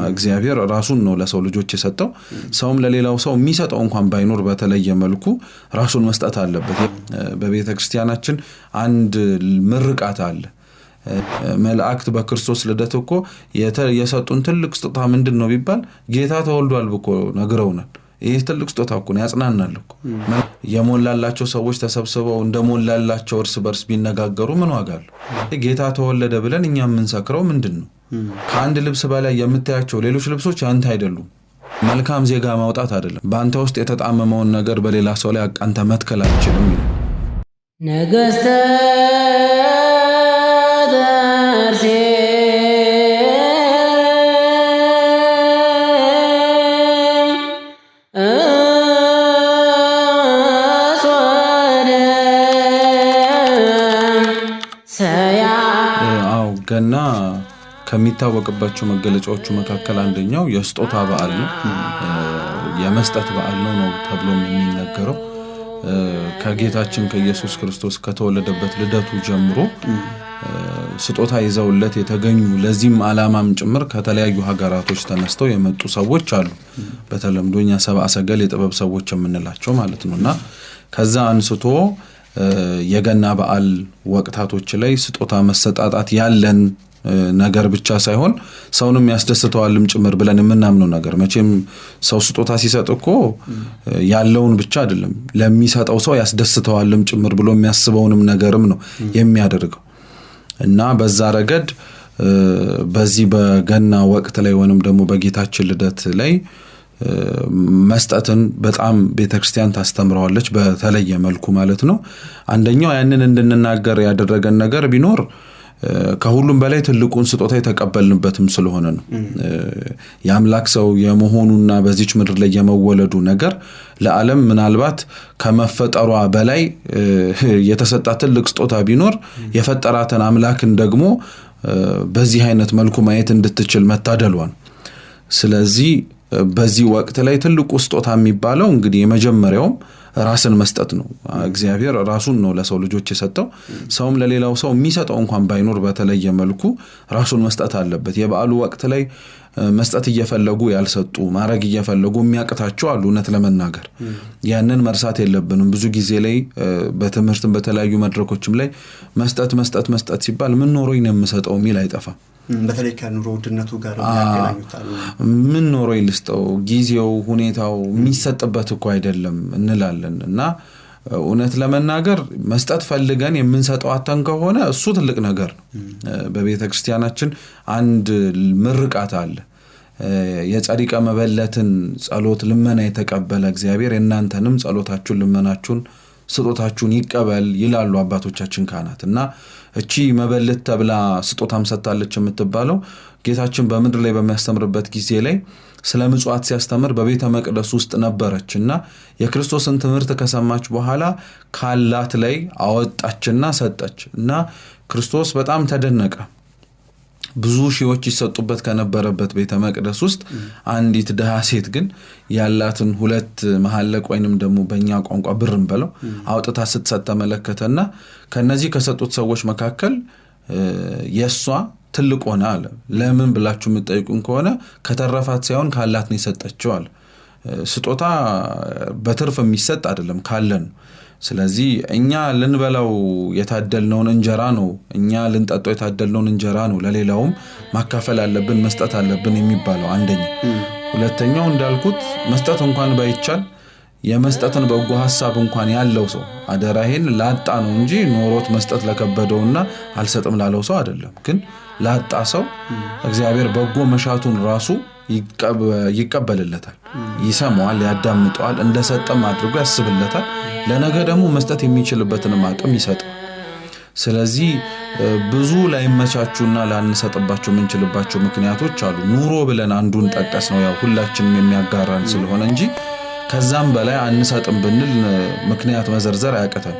እግዚአብሔር ራሱን ነው ለሰው ልጆች የሰጠው ሰውም ለሌላው ሰው የሚሰጠው እንኳን ባይኖር በተለየ መልኩ ራሱን መስጠት አለበት በቤተክርስቲያናችን አንድ ምርቃት አለ መላእክት በክርስቶስ ልደት እኮ የሰጡን ትልቅ ስጦታ ምንድነው ቢባል ጌታ ተወልዷል ብኮ ነግረውናል ይሄ ትልቅ ስጦታ እኮ ነው ያጽናናል እኮ የሞላላቸው ሰዎች ተሰብስበው እንደሞላላቸው እርስ በርስ ቢነጋገሩ ምን ዋጋ አለው ጌታ ተወለደ ብለን እኛ ምን ሰክረው ምንድነው ከአንድ ልብስ በላይ የምታያቸው ሌሎች ልብሶች አንተ አይደሉም መልካም ዜጋ ማውጣት አይደለም ባንተ ውስጥ የተጣመመውን ነገር በሌላ ሰው ላይ አንተ መትከል አትችልም ነገስተ ደርሴ ገና ከሚታወቅባቸው መገለጫዎቹ መካከል አንደኛው የስጦታ በዓል ነው የመስጠት በዓል ነው ተብሎ የሚነገረው ከጌታችን ከኢየሱስ ክርስቶስ ከተወለደበት ልደቱ ጀምሮ ስጦታ ይዘውለት የተገኙ ለዚህም ዓላማም ጭምር ከተለያዩ ሀገራቶች ተነስተው የመጡ ሰዎች አሉ በተለምዶኛ ሰብአ ሰገል የጥበብ ሰዎች የምንላቸው ማለት ነውና ከዛ አንስቶ የገና በዓል ወቅታቶች ላይ ስጦታ መሰጣጣት ያለን ነገር ብቻ ሳይሆን ሰውንም ያስደስተዋልም ጭምር ብለን የምናምነው ነገር መቼም ሰው ስጦታ ሲሰጥኮ ያለውን ብቻ አይደለም ለሚሰጠው ሰው ያስደስተዋልም ጭምር ብሎ የሚያስበውንም ነገርም ነው የሚያደርገው እና በዛ ረገድ በዚህ በገና ወቅት ላይ ወንም ደግሞ በጌታችን ልደት ላይ መስጠትን በጣም ቤተክርስቲያን ታስተምራለች በተለየ መልኩ ማለት ነው አንደኛው ያንን እንድንናገር ያደረገን ነገር ቢኖር ከሁሉም በላይ ትልቁን ስጦታ የተቀበልንበትም ስለሆነ ነው ያምላክ ሰው የመሆኑና በዚች ምድር ላይ የመወለዱ ነገር ለዓለም ምናልባት ከመፈጠሯ በላይ የተሰጣ ትልቅ ስጦታ ቢኖር የፈጠራተን አምላክን ደግሞ በዚህ አይነት መልኩ ማየት እንድትችል መታደሏን ስለዚህ በዚህ ወቅት ላይ ትልቁ ስጦታ የሚባለው እንግዲህ የመጀመሪያው ራስን መስጠት ነው እግዚአብሔር ራሱን ነው ለሰው ልጆች የሰጠው ሰውም ለሌላው ሰው የሚሰጠው እንኳን ባይኖር በተለየ መልኩ ራሱን መስጠት አለበት የበዓሉ ወቅት ላይ መስጠት እየፈለጉ ያልሰጡ ማረግ እየፈለጉ የሚያቀታቸው አሉ እውነት ለመናገር ያንን መርሳት የለብንም ብዙ ጊዜ ላይ በትምህርትም በተለያዩ መድረኮችም ላይ መስጠት ሲባል ምን ኖሮኝ ነው የምሰጠው ሚል አይጠፋም በተለይ ከኑሮ ውድነቱ ጋር ያገናኙታል ምን ኖሮኝ ልስጠው ጊዜው ሁኔታው የሚሰጥበት እኮ አይደለም እንላለን እና እውነት ለመናገር መስጠት ፈልገን የምንሰጠው አተን ከሆነ እሱ ትልቅ ነገር ነው በቤተክርስቲያናችን አንድ ምርቃት አለ የጻድቃ መበለትን ጸሎት ልመና የተቀበለ እግዚአብሔር እናንተንም ጸሎታችሁን ልመናችሁን ስጦታችሁን ይቀበል ይላሉ አባቶቻችን ካህናትና እቺ መበለት ተብላ ስጦታም ሰጣለች የምትባለው ጌታችን በምድር ላይ በሚያስተምርበት ጊዜ ላይ ስለ ምጽዋት ሲያስተምር በቤተ መቅደስ ውስጥ ነበረችና የክርስቶስን ትምህርት ከሰማች በኋላ ካላት ላይ አወጣችና ሰጠችና ክርስቶስ በጣም ተደነቀ ብዙ ሺዎች ይሰጡበት ከነበረበት ቤተ መቅደስ ውስጥ አንዲት ደሃ ሴት ግን ያላትን ሁለት መሐለቅ ወይንም ደግሞ በእኛ ቋንቋ ብርም በለው አውጥታ ስትሰጥ ተመለከተና ከነዚህ ከሰጡት ሰዎች መካከል የሷ ትልቅ ሆነ አለ ለምን ብላችሁ የምትጠይቁን ከሆነ ከተረፋት ሳይሆን ካላት ነው የሰጠችው አለ ስጦታ በትርፍ የሚሰጥ አይደለም ካለን ስለዚህ እኛ ልንበላው የታደልነውን እንጀራ ነው እኛ ልንጠጣው የታደልነውን እንጀራ ነው ለሌላውም ማካፈል አለብን መስጠት አለብን የሚባለው አንደኛ ሁለተኛው እንዳልኩት መስጠት እንኳን ባይቻል የመስጠትን በጎ ሐሳብ እንኳን ያለው ሰው አደራሄን ላጣ ነው እንጂ ኖሮት መስጠት ለከበደውና አልሰጥም ላለው ሰው አይደለም ግን ላጣ ሰው እግዚአብሔር በጎ መሻቱን ራሱ ይቀበልለታል ይሰማዋል ያዳምጠዋል እንደሰጠም አድርጎ ያስብለታል ለነገ ደግሞ መስጠት የሚችልበትን አቅም ይሰጣል ስለዚህ ብዙ ላይ መቻቹና ላንሰጥባቸው ምንችልባቸው ምክንያቶች አሉ ኑሮ ብለን አንዱን ጠቀስ ነው ያው ሁላችንም የሚያጋራን ስለሆነ እንጂ ከዛም በላይ አንሰጥም ብንል ምክንያት መዘርዘር አያቀተም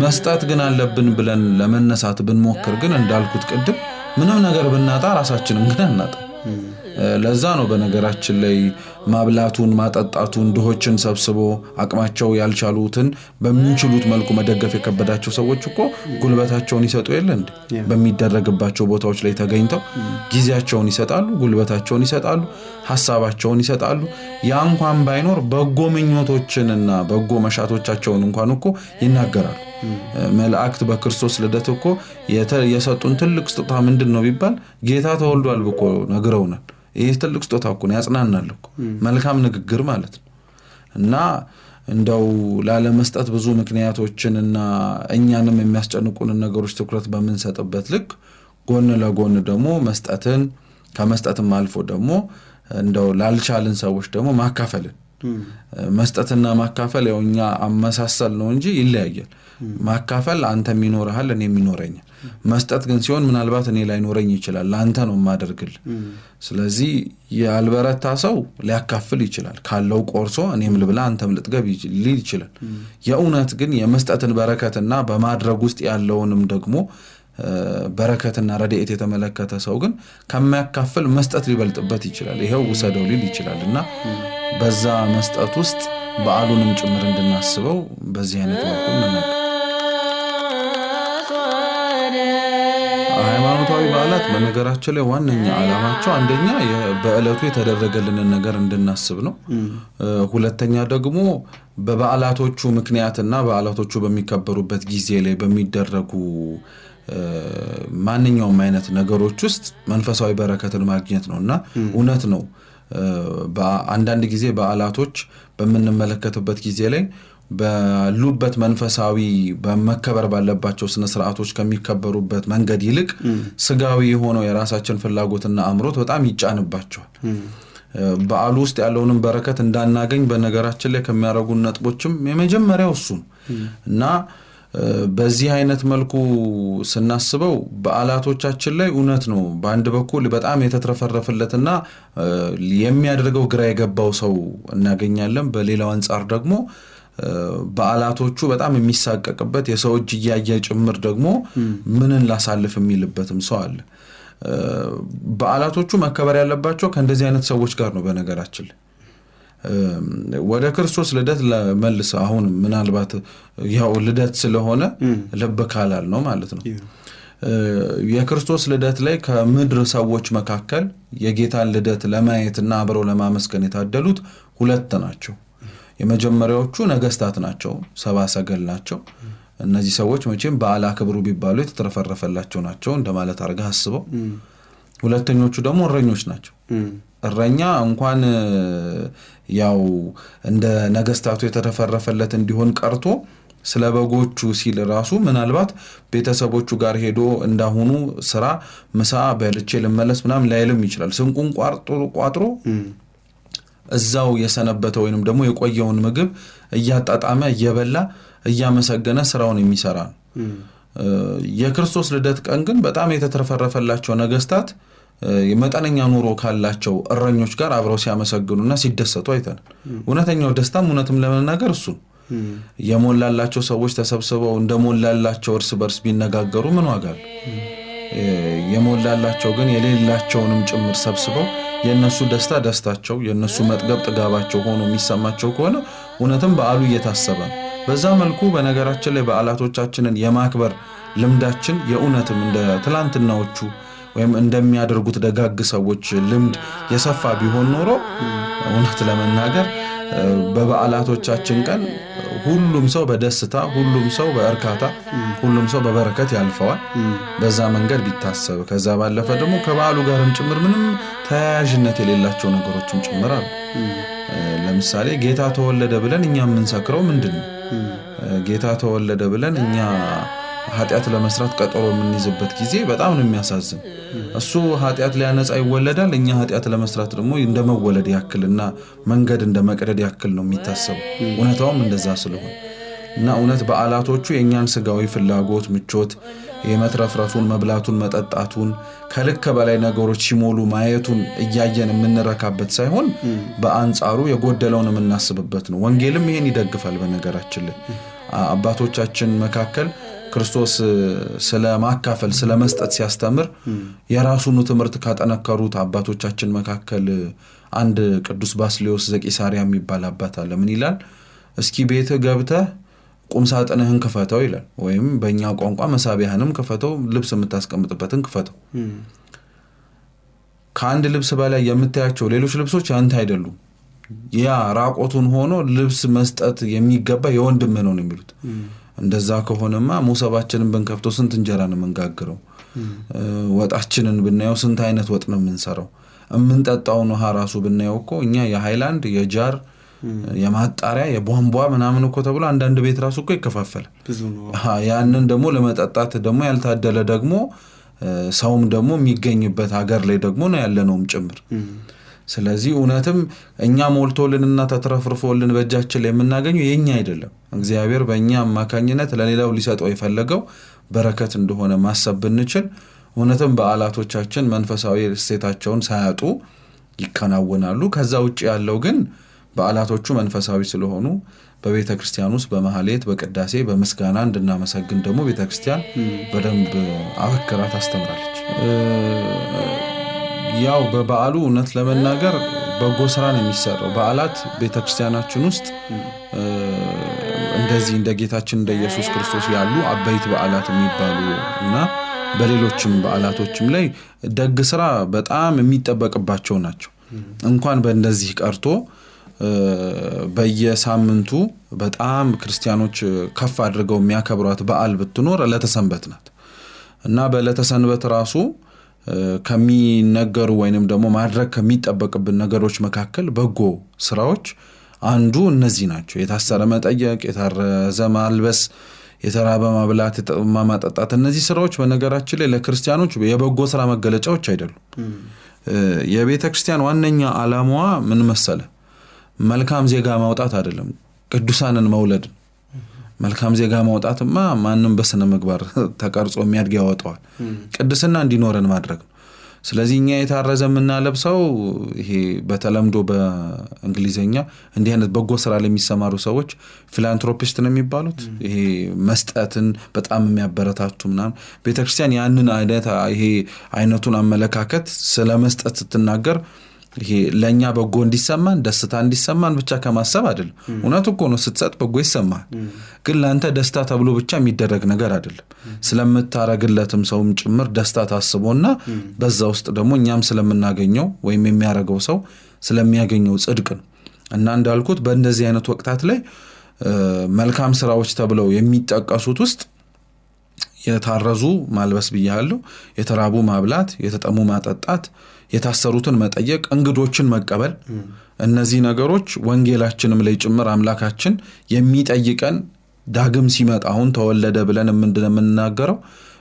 መስጠት ግን አለብን ብለን ለመነሳት ብንሞክር ግን እንዳልኩት ቅድም ምንም ነገር ብናጣ ራሳችንን ግን አናጣ ለዛ ነው በነገራችን ላይ ማብላቱን ማጠጣቱን ድሆችን ሰብስቦ አቅማቸው ያልቻሉትን በሚችሉት መልኩ መደገፍ የከበዳቸው ሰዎች እኮ ጉልበታቸውን ይሰጡ የለ እንዴ በሚደረግባቸው ቦታዎች ላይ ተገኝተው ጊዜያቸውን ይሰጣሉ ጉልበታቸውን ይሰጣሉ ሐሳባቸውን ይሰጣሉ ያ እንኳን ባይኖር በጎ ምኞቶችንና በጎ መሻቶቻቸውን እንኳን እኮ ይናገራሉ መላእክት በክርስቶስ ልደት እኮ የሰጡን ትልቅ ስጦታ ምንድነው ቢባል ጌታ ተወልዷል ብኮ ነግረውናል ይሄ ትልቅ ስጦታ እኮ ነው ያጽናናል እኮ መልካም ንግግር ማለት ነው እና እንደው ላለ መስጠት ብዙ ምክንያቶችንና እኛንም የሚያስጨንቁን ነገሮች ትኩረት በመንሰጥበት ልክ ጎን ለጎን ደግሞ መስጠትን ከመስጠትም አልፎ ደግሞ እንደው ላልቻልን ሰዎች ደግሞ ማካፈልን መስጠትና ማካፈል ያውኛ አመሳሰል ነው እንጂ ይለያያል ማካፈል አንተ የሚኖርሃል እኔ የሚኖረኛል መስጠት ግን ሲሆን ምናልባት እኔ ላይ ኖረኝ ይችላል ላንተ ነው ማደርግል ስለዚህ ያልበረታ ሰው ሊያካፍል ይችላል ካለው ቆርሶ እኔም ልብላ አንተም ልትገብ ይችላል የኡነት ግን የመስጠትን በረከትና በማድረግ ውስጥ ያለውንም ደግሞ በረከትና ረድኤት የተመለከተ ሰው ግን ከማያካፍል መስጠት ሊበልጥበት ይችላል ይሄው ወሰደው ሊል ይችላልና በዛ መስጠት ውስጥ በዓሉንም ጭምር እንድናስበው በዚህ አይነት መልኩ ነው ሃይማኖታዊ በዓላት በነገራችን ላይ ዋነኛ ዓላማቸው አንደኛ በእለቱ የተደረገልንን ነገር እንድናስብ ነው ሁለተኛ ደግሞ በበዓላቶቹ ምክንያትና በዓላቶቹ በሚከበሩበት ጊዜ ላይ በሚደረጉ ማንኛውም አይነት ነገሮች ውስጥ መንፈሳዊ በረከትን ማግኘት ነውና እውነት ነው በአንዳንድ ጊዜ በዓላቶች በመንመለከትበት ጊዜ ላይ በሉበት መንፈሳዊ በመከበር ባለባቸው ስነ ስርዓቶች ከሚከበሩበት መንገድ ይልቅ ስጋዊ ሆነው የራሳችን ፍላጎትና አምሮት በጣም ይጫንባቸዋል በዓሉ ውስጥ ያለውንም በረከት እንዳናገኝ በነገራችን ላይ ከሚያረጉን ነጥቦችም የመጀመሪያው እሱ እና በዚህ አይነት መልኩ ስናስበው በዓላቶቻችን ላይ እውነት ነው በአንድ በኩል በጣም የተትረፈረፈለትና የሚያደርገው ግራ የገባው ሰው እናገኛለን በሌላው አንፃር ደግሞ በዓላቶቹ በጣም የሚሳቀቅበት የሰው እጅ ያየ ጭምር ደግሞ ምንን ላሳልፍ የሚልበትም ሰው አለ በዓላቶቹ መከበር ያለባቸው ከእንደዚህ አይነት ሰዎች ጋር ነው በነገራችን ወደ ክርስቶስ ልደት ለመልስ አሁን ምናልባት ያው ልደት ስለሆነ ልብ ካላል ነው ማለት ነው የክርስቶስ ልደት ላይ ከምድር ሰዎች መካከል የጌታን ልደት ለማየትና አብረው ለማመስገን የታደሉት ሁለት ናቸው የመጀመሪያዎቹ ነገስታት ናቸው ሰባ ሰገል ናቸው እነዚህ ሰዎች መቼም በዓል አክብሩ ቢባሉ የተተረፈረፈላቸው ናቸው እንደማለት አርጋ አስበው ሁለተኞቹ ደግሞ እረኞች ናቸው እረኛ እንኳን ያው እንደ ነገስታቱ የተተረፈረፈለት እንዲሆን ቀርቶ ስለበጎቹ ሲል ራሱ ምናልባት ቤተሰቦቹ ጋር ሄዶ እንዳሁኑ ስራ ምሳ በልቼ ለመለስ ምናም ላይልም ይችላል ስንቁን ቋጥሮ እዛው የሰነበተው ወይንም ደግሞ የቆየውን ምግብ እያጣጣመ እየበላ እያመሰገነ ስራውን የሚሰራ ነው የክርስቶስ ልደት ቀን ግን በጣም የተተረፈረፈላቸው ነገስታት የመጠነኛ ኑሮ ካላቸው እረኞች ጋር አብረው ሲያመሰግኑና ሲደሰቱ አይተናል እውነተኛው ደስታም እውነትም ለመናገር እሱ የሞላላቸው ሰዎች ተሰብስበው እንደሞላላቸው እርስ በርስ ቢነጋገሩ ምን ዋጋ አለው የሞላላቸው ግን የሌላቸውንም ጭምር ሰብስበው የነሱ ደስታ ደስታቸው የነሱ መጥገብ ጥጋባቸው ሆኖ የሚሰማቸው ከሆነ እውነትም በዓሉ እየታሰበ በዛ መልኩ በነገራችን ላይ በዓላቶቻችንን የማክበር ልምዳችን የኡነትም እንደ ትላንትናዎቹ ወይም እንደሚያደርጉት ደጋግ ሰዎች ልምድ የሰፋ ቢሆን ኖሮ እውነት ለመናገር በበዓላቶቻችን ቀን ሁሉም ሰው በደስታ ሁሉም ሰው በእርካታ ሁሉም ሰው በበረከት ያልፈዋል በዛ መንገድ ቢታሰብ ከዛ ባለፈ ደግሞ ከበዓሉ ጋርም ጭምር ምንም ተያያዥነት የሌላቸው ነገሮችም ጭምር አሉ ለምሳሌ ጌታ ተወለደ ብለን እኛ ምንሰክረው ምንድነው ጌታ ተወለደ ብለን እኛ ኃጢአት ለመስራት ቀጠሮ የምንይዝበት ጊዜ በጣም ነው የሚያሳዝን እሱ ኃጢአት ሊያነጻ ይወለዳል እኛ ኃጢአት ለመስራት ደግሞ እንደመወለድ ያክልና መንገድ እንደመቀደድ ያክል ነው የሚታሰበው እውነታውም እንደዛ ስለሆነ እና እውነት በዓላቶቹ የኛን ስጋዊ ፍላጎት ምቾት የመትረፍረፉን መብላቱን መጠጣቱን ከልክ በላይ ነገሮች ሲሞሉ ማየቱን እያየን የምንረካበት ሳይሆን በአንጻሩ የጎደለውን የምናስብበት ነው ወንጌልም ይሄን ይደግፋል በነገራችን ላይ አባቶቻችን መካከል ክርስቶስ ስለ ማካፈል ስለ መስጠት ሲያስተምር የራሱን ትምህርት ካጠነከሩት አባቶቻችን መካከል አንድ ቅዱስ ባስልዮስ ዘቂሳርያ የሚባል አባት አለ። ምን ይላል? እስኪ ቤት ገብተህ ቁም ሳጥንህን ክፈተው ይላል። ወይም በእኛ ቋንቋ መሳቢያህንም ክፈተው፣ ልብስ የምታስቀምጥበትን ክፈተው። ከአንድ ልብስ በላይ የምታያቸው ሌሎች ልብሶች አንተ አይደሉም። ያ ራቆቱን ሆኖ ልብስ መስጠት የሚገባ የወንድም ነው የሚሉት። እንደዛ ከሆነማ ሙሰባችንን ብንከፍተው ስንት እንጀራ ነው የምንጋግረው? ወጣችንን ብናየው ስንት አይነት ወጥ ነው የምንሰራው? የምንጠጣውን ውሃ ራሱ ብናየው እኮ እኛ የሃይላንድ የጃር የማጣሪያ የቧንቧ ምናምን እኮ ተብሎ አንዳንድ ቤት ራሱ እኮ ይከፋፈላል። ያንን ደግሞ ለመጠጣት ደግሞ ያልታደለ ደግሞ ሰውም ደግሞ የሚገኝበት ሀገር ላይ ደግሞ ነው ያለነውም ጭምር። ስለዚህ እውነትም እኛ ሞልቶልንና ተትረፍርፎልን በእጃችን ላይ የምናገኘው የኛ አይደለም። እግዚአብሔር በእኛ አማካኝነት ለሌላው ሊሰጠው የፈለገው በረከት እንደሆነ ማሰብ ብንችል እውነትም በዓላቶቻችን መንፈሳዊ እሴታቸውን ሳያጡ ይከናወናሉ። ከዛ ውጪ ያለው ግን በዓላቶቹ መንፈሳዊ ስለሆኑ በቤተ ክርስቲያን ውስጥ በመሐሌት በቅዳሴ በምስጋና እንድናመሰግን ደግሞ ቤተ ክርስቲያን በደንብ አበክራ ታስተምራለች። ያው በበዓሉ እውነት ለመናገር በጎ ስራ ነው የሚሰራው። በዓላት ቤተ ክርስቲያናችን ውስጥ እንደዚህ እንደ ጌታችን እንደ ኢየሱስ ክርስቶስ ያሉ አበይት በዓላት የሚባሉ እና በሌሎችም በዓላቶችም ላይ ደግ ስራ በጣም የሚጠበቅባቸው ናቸው። እንኳን በእንደዚህ ቀርቶ በየሳምንቱ በጣም ክርስቲያኖች ከፍ አድርገው የሚያከብሯት በዓል ብትኖር ዕለተ ሰንበት ናት እና በዕለተ ሰንበት ራሱ ከሚነገሩ ወይንም ደግሞ ማድረግ ከሚጠበቅብን ነገሮች መካከል በጎ ስራዎች አንዱ እነዚህ ናቸው። የታሰረ መጠየቅ፣ የታረዘ ማልበስ፣ የተራበ ማብላት፣ የተጠማ ማጠጣት። እነዚህ ስራዎች በነገራችን ላይ ለክርስቲያኖች የበጎ ስራ መገለጫዎች አይደሉም። የቤተ ክርስቲያን ዋነኛ ዓላማዋ ምን መሰለ? መልካም ዜጋ ማውጣት አይደለም፣ ቅዱሳንን መውለድ። መልካም ዜጋ ማውጣትማ ማንንም በስነ ምግባር ተቀርጾ የሚያድግ ያወጣዋል። ቅድስና እንዲኖረን ማድረግ ነው። ስለዚህ እኛ የታረዘ የምናለብሰው ይሄ በተለምዶ በእንግሊዘኛ እንዲህ አይነት በጎ ስራ ላይ የሚሰማሩ ሰዎች ፊላንትሮፒስት ነው የሚባሉት። ይሄ መስጠትን በጣም የሚያበረታቱ ምናምን። ቤተክርስቲያን ያንን አይነቱን አመለካከት ስለ መስጠት ስትናገር ይሄ ለኛ በጎ እንዲሰማን ደስታ እንዲሰማን ብቻ ከማሰብ አይደለም። እውነቱ እኮ ነው፣ ስትሰጥ በጎ ይሰማል። ግን ላንተ ደስታ ተብሎ ብቻ የሚደረግ ነገር አይደለም። ስለምታረግለትም ሰውም ጭምር ደስታ ታስቦና በዛ ውስጥ ደግሞ እኛም ስለምናገኘው ወይም የሚያረገው ሰው ስለሚያገኘው ጽድቅ ነው። እና እንዳልኩት በእንደዚህ አይነት ወቅታት ላይ መልካም ስራዎች ተብለው የሚጠቀሱት ውስጥ የታረዙ ማልበስ ብያለሁ፣ የተራቡ ማብላት፣ የተጠሙ ማጠጣት፣ የታሰሩትን መጠየቅ፣ እንግዶችን መቀበል። እነዚህ ነገሮች ወንጌላችንም ላይ ጭምር አምላካችን የሚጠይቀን ዳግም ሲመጣ አሁን ተወለደ ብለን የምንናገረው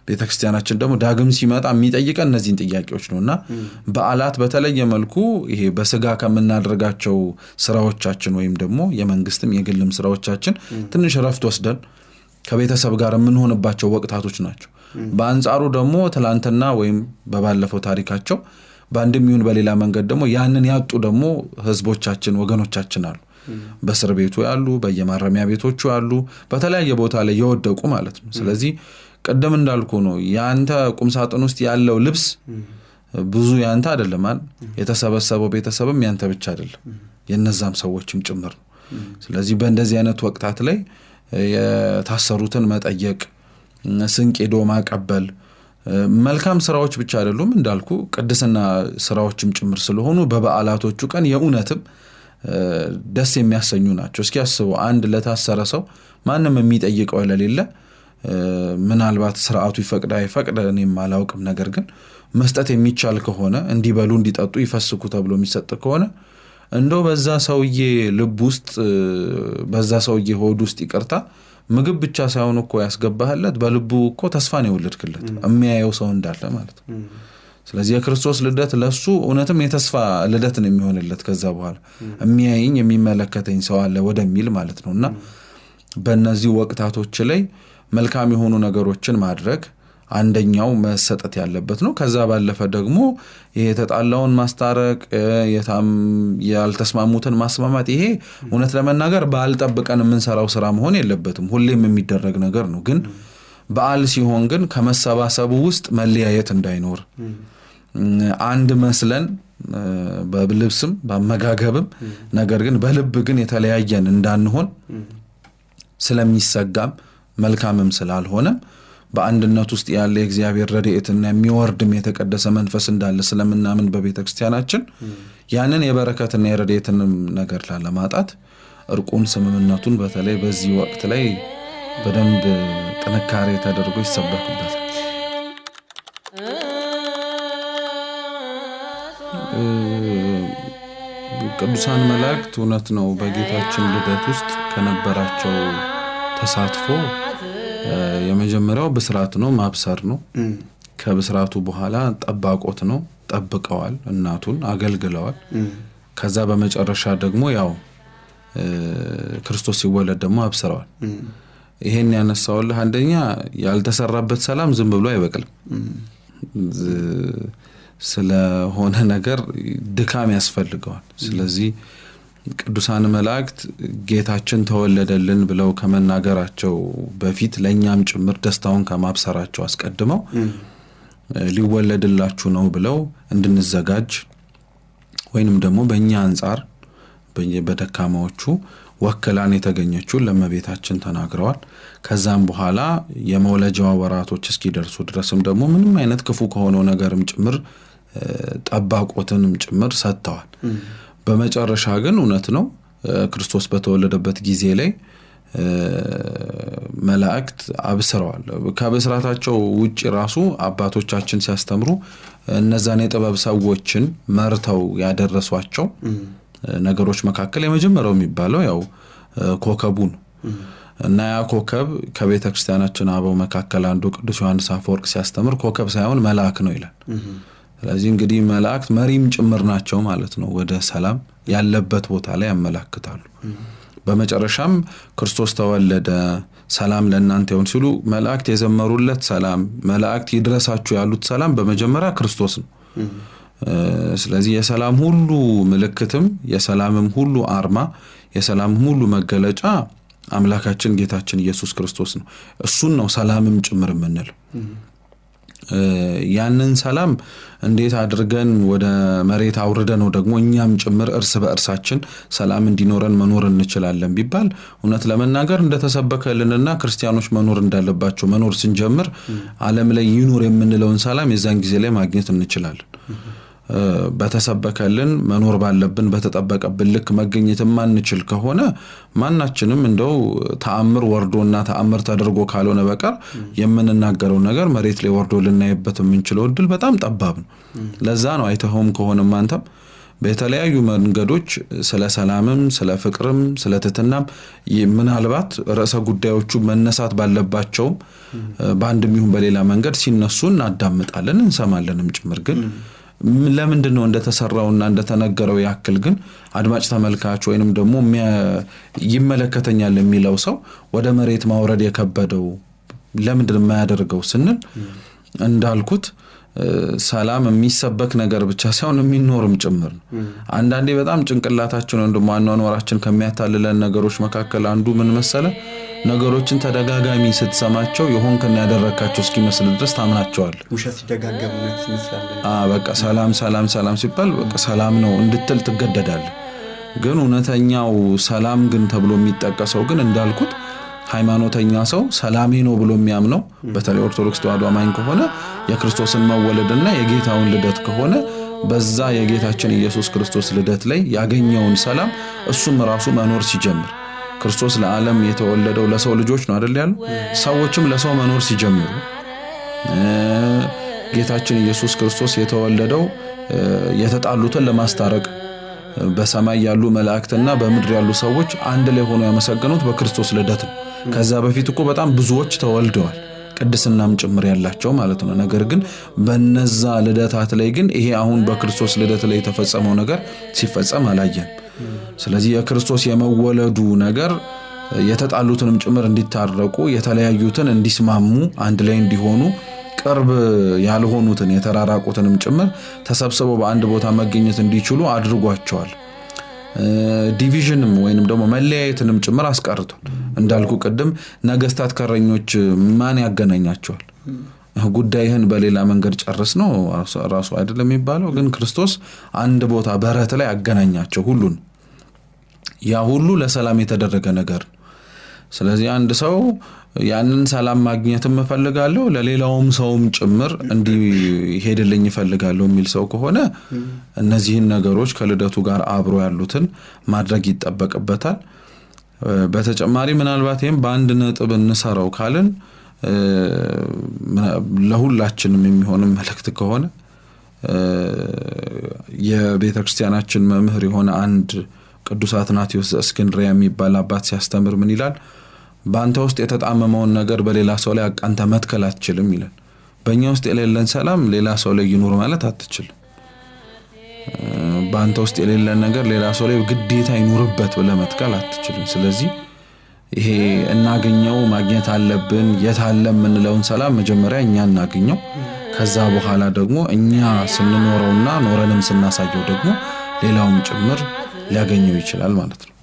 ቤተክርስቲያናችን ደግሞ ዳግም ሲመጣ የሚጠይቀን እነዚህን ጥያቄዎች ነውና በዓላት በተለየ መልኩ ይሄ በስጋ ከምናደርጋቸው ስራዎቻችን ወይም ደግሞ የመንግስትም የግልም ስራዎቻችን ትንሽ ረፍት ወስደን ከቤተሰብ ጋር የምንሆንባቸው ወቅታቶች ናቸው። በአንጻሩ ደግሞ ትላንትና ወይም በባለፈው ታሪካቸው በአንድም ይሁን በሌላ መንገድ ደግሞ ያንን ያጡ ደግሞ ህዝቦቻችን ወገኖቻችን አሉ። በእስር ቤቱ ያሉ፣ በየማረሚያ ቤቶቹ ያሉ፣ በተለያየ ቦታ ላይ የወደቁ ማለት ነው። ስለዚህ ቀደም እንዳልኩ ነው ያንተ ቁምሳጥን ውስጥ ያለው ልብስ ብዙ ያንተ አይደለም አይደል? የተሰበሰበው ቤተሰብም ያንተ ብቻ አይደለም፣ የነዛም ሰዎችም ጭምር ነው። ስለዚህ በእንደዚህ አይነት ወቅታት ላይ የታሰሩትን መጠየቅ፣ ስንቅ ሄዶ ማቀበል መልካም ስራዎች ብቻ አይደሉም እንዳልኩ ቅድስና ስራዎችም ጭምር ስለሆኑ በበዓላቶቹ ቀን የእውነትም ደስ የሚያሰኙ ናቸው። እስኪ አስቡ፣ አንድ ለታሰረ ሰው ማንም የሚጠይቀው ለሌለ ምናልባት ስርዓቱ ይፈቅዳ ይፈቅድ እኔም አላውቅም፣ ነገር ግን መስጠት የሚቻል ከሆነ እንዲበሉ እንዲጠጡ ይፈስኩ ተብሎ የሚሰጥ ከሆነ እንደው በዛ ሰውዬ ልብ ውስጥ በዛ ሰውዬ ሆድ ውስጥ ይቅርታ ምግብ ብቻ ሳይሆን እኮ ያስገባህለት በልቡ እኮ ተስፋን ይወልድክለት የሚያየው ሰው እንዳለ ማለት ነው። ስለዚህ የክርስቶስ ልደት ለሱ እውነትም የተስፋ ልደት ነው የሚሆንለት። ከዛ በኋላ የሚያየኝ የሚመለከተኝ ሰው አለ ወደሚል ማለት ነውና በእነዚህ ወቅታቶች ላይ መልካም የሆኑ ነገሮችን ማድረግ አንደኛው መሰጠት ያለበት ነው። ከዛ ባለፈ ደግሞ የተጣላውን ማስታረቅ፣ ያልተስማሙትን ማስማማት፣ ይሄ እውነት ለመናገር ባልጠብቀን የምንሰራው ስራ መሆን የለበትም። ሁሌም የሚደረግ ነገር ነው። ግን በዓል ሲሆን ግን ከመሰባሰቡ ውስጥ መለያየት እንዳይኖር አንድ መስለን በልብስም በአመጋገብም ነገር ግን በልብ ግን የተለያየን እንዳንሆን ስለሚሰጋም መልካምም ስላልሆነ በአንድነት ውስጥ ያለ የእግዚአብሔር ረድኤትና የሚወርድም የተቀደሰ መንፈስ እንዳለ ስለምናምን በቤተክርስቲያናችን ያንን የበረከትና የረድኤትንም ነገር ላለማጣት እርቁን ስምምነቱን በተለይ በዚህ ወቅት ላይ በደንብ ጥንካሬ ተደርጎ ይሰበክበታል። ቅዱሳን መላእክት እውነት ነው በጌታችን ልደት ውስጥ ከነበራቸው ተሳትፎ የመጀመሪያው ብስራት ነው፣ ማብሰር ነው። ከብስራቱ በኋላ ጠባቆት ነው፣ ጠብቀዋል፣ እናቱን አገልግለዋል። ከዛ በመጨረሻ ደግሞ ያው ክርስቶስ ሲወለድ ደግሞ አብስረዋል። ይሄን ያነሳውልህ አንደኛ ያልተሰራበት ሰላም ዝም ብሎ አይበቅልም። ስለሆነ ነገር ድካም ያስፈልገዋል። ስለዚህ ቅዱሳን መላእክት ጌታችን ተወለደልን ብለው ከመናገራቸው በፊት ለኛም ጭምር ደስታውን ከማብሰራቸው አስቀድመው ሊወለድላችሁ ነው ብለው እንድንዘጋጅ ወይንም ደግሞ በእኛ አንፃር በደካማዎቹ ወከላን የተገኘችው ለመቤታችን ተናግረዋል። ከዛም በኋላ የመውለጃው ወራቶች እስኪደርሱ ድረስም ደግሞ ምንም አይነት ክፉ ከሆነው ነገርም ጭምር ጠባቆትንም ጭምር ሰጥተዋል። በመጨረሻ ግን እውነት ነው ክርስቶስ በተወለደበት ጊዜ ላይ መላእክት አብስረዋል። ከብስራታቸው ውጪ ራሱ አባቶቻችን ሲያስተምሩ እነዛን የጥበብ ሰዎችን መርተው ያደረሷቸው ነገሮች መካከል የመጀመሪያው የሚባለው ያው ኮከቡ ነው እና ያ ኮከብ ከቤተክርስቲያናችን አበው መካከል አንዱ ቅዱስ ዮሐንስ አፈወርቅ ሲያስተምር ኮከብ ሳይሆን መልአክ ነው ይላል። ስለዚህ እንግዲህ መላእክት መሪም ጭምር ናቸው ማለት ነው። ወደ ሰላም ያለበት ቦታ ላይ ያመላክታሉ። በመጨረሻም ክርስቶስ ተወለደ ሰላም ለእናንተ ይሁን ሲሉ መላእክት የዘመሩለት ሰላም መላእክት ይድረሳችሁ ያሉት ሰላም በመጀመሪያ ክርስቶስ ነው። ስለዚህ የሰላም ሁሉ ምልክትም የሰላምም ሁሉ አርማ የሰላም ሁሉ መገለጫ አምላካችን ጌታችን ኢየሱስ ክርስቶስ ነው። እሱን ነው ሰላምም ጭምር የምንለው። ያንን ሰላም እንዴት አድርገን ወደ መሬት አውርደን ነው ደግሞ እኛም ጭምር እርስ በእርሳችን ሰላም እንዲኖረን መኖር እንችላለን ቢባል እውነት ለመናገር እንደተሰበከልንና ክርስቲያኖች መኖር እንዳለባቸው መኖር ስንጀምር ዓለም ላይ ይኑር የምንለውን ሰላም የዛን ጊዜ ላይ ማግኘት እንችላለን። በተሰበከልን መኖር ባለብን በተጠበቀብን ልክ መገኘት ማንችል ከሆነ ማናችንም እንደው ተአምር ወርዶና ተአምር ተደርጎ ካልሆነ በቀር የምንናገረው ነገር መሬት ላይ ወርዶ ልናይበት የምንችለው እድል በጣም ጠባብ ነው። ለዛ ነው አይተኸውም ከሆነ አንተም በተለያዩ መንገዶች ስለ ሰላምም ስለ ፍቅርም ስለ ትህትናም ምናልባት ርዕሰ ጉዳዮቹ መነሳት ባለባቸው በአንድም ይሁን በሌላ መንገድ ሲነሱ እናዳምጣለን እንሰማለንም ጭምር። ግን ለምንድነው እንደተሰራውና እንደተነገረው ያክል ግን አድማጭ ተመልካች ወይንም ደግሞ ይመለከተኛል የሚለው ሰው ወደ መሬት ማውረድ የከበደው ለምንድነው የማያደርገው ስንል እንዳልኩት ሰላም የሚሰበክ ነገር ብቻ ሳይሆን የሚኖርም ጭምር ነው። አንዳንዴ በጣም ጭንቅላታችን ወይም ደግሞ አኗኗራችን ከሚያታልለን ነገሮች መካከል አንዱ ምን መሰለ ነገሮችን ተደጋጋሚ ስትሰማቸው የሆንከና ያደረካቸው እስኪመስል ድረስ ታምናቸዋል። ውሸት ሲደጋገምነት ይመስላል። በቃ ሰላም ሰላም ሰላም ሲባል በቃ ሰላም ነው እንድትል ትገደዳለህ። ግን እውነተኛው ሰላም ግን ተብሎ የሚጠቀሰው ግን እንዳልኩት ሃይማኖተኛ ሰው ሰላሜ ነው ብሎ የሚያምነው በተለይ ኦርቶዶክስ ተዋሕዶ አማኝ ከሆነ የክርስቶስን መወለድና የጌታውን ልደት ከሆነ በዛ የጌታችን ኢየሱስ ክርስቶስ ልደት ላይ ያገኘውን ሰላም እሱም ራሱ መኖር ሲጀምር ክርስቶስ ለዓለም የተወለደው ለሰው ልጆች ነው አይደል ያለው። ሰዎችም ለሰው መኖር ሲጀምሩ ጌታችን ኢየሱስ ክርስቶስ የተወለደው የተጣሉትን ለማስታረቅ በሰማይ ያሉ መላእክትና በምድር ያሉ ሰዎች አንድ ላይ ሆነው ያመሰገኑት በክርስቶስ ልደት ነው። ከዛ በፊት እኮ በጣም ብዙዎች ተወልደዋል ቅድስናም ጭምር ያላቸው ማለት ነው። ነገር ግን በነዛ ልደታት ላይ ግን ይሄ አሁን በክርስቶስ ልደት ላይ የተፈጸመው ነገር ሲፈጸም አላየን። ስለዚህ የክርስቶስ የመወለዱ ነገር የተጣሉትንም ጭምር እንዲታረቁ የተለያዩትን እንዲስማሙ አንድ ላይ እንዲሆኑ ቅርብ ያልሆኑትን የተራራቁትንም ጭምር ተሰብስበው በአንድ ቦታ መገኘት እንዲችሉ አድርጓቸዋል። ዲቪዥንም ወይንም ደግሞ መለያየትንም ጭምር አስቀርቷል። እንዳልኩ ቀደም ነገስታት ከረኞች ማን ያገናኛቸዋል? ጉዳይህን በሌላ መንገድ ጨርስ ነው ራሱ አይደለም የሚባለው። ግን ክርስቶስ አንድ ቦታ በረት ላይ ያገናኛቸው ሁሉን። ያ ሁሉ ለሰላም የተደረገ ነገር። ስለዚህ አንድ ሰው ያንን ሰላም ማግኘትም እፈልጋለሁ ለሌላውም ሰውም ጭምር እንዲሄድልኝ እፈልጋለሁ የሚል ሰው ከሆነ እነዚህን ነገሮች ከልደቱ ጋር አብሮ ያሉትን ማድረግ ይጠበቅበታል። በተጨማሪ ምናልባት ይሄም በአንድ ነጥብ እንሰራው ካልን ለሁላችንም የሚሆን መልእክት ከሆነ የቤተክርስቲያናችን መምህር የሆነ አንድ ቅዱስ አትናቴዎስ ዘእስክንድርያ የሚባል አባት ሲያስተምር ምን ይላል? በአንተ ውስጥ የተጣመመውን ነገር በሌላ ሰው ላይ አቃንተ መትከል አትችልም ይላል። በእኛ ውስጥ የሌለን ሰላም ሌላ ሰው ላይ ይኖር ማለት አትችልም። በአንተ ውስጥ የሌለን ነገር ሌላ ሰው ላይ ግዴታ ይኖርበት ብለህ መትከል አትችልም። ስለዚህ ይሄ እናገኘው ማግኘት አለብን። የታለ የምንለውን ሰላም መጀመሪያ እኛ እናገኘው። ከዛ በኋላ ደግሞ እኛ ስንኖረውና ኖረንም ስናሳየው ደግሞ ሌላውም ጭምር ሊያገኘው ይችላል ማለት ነው።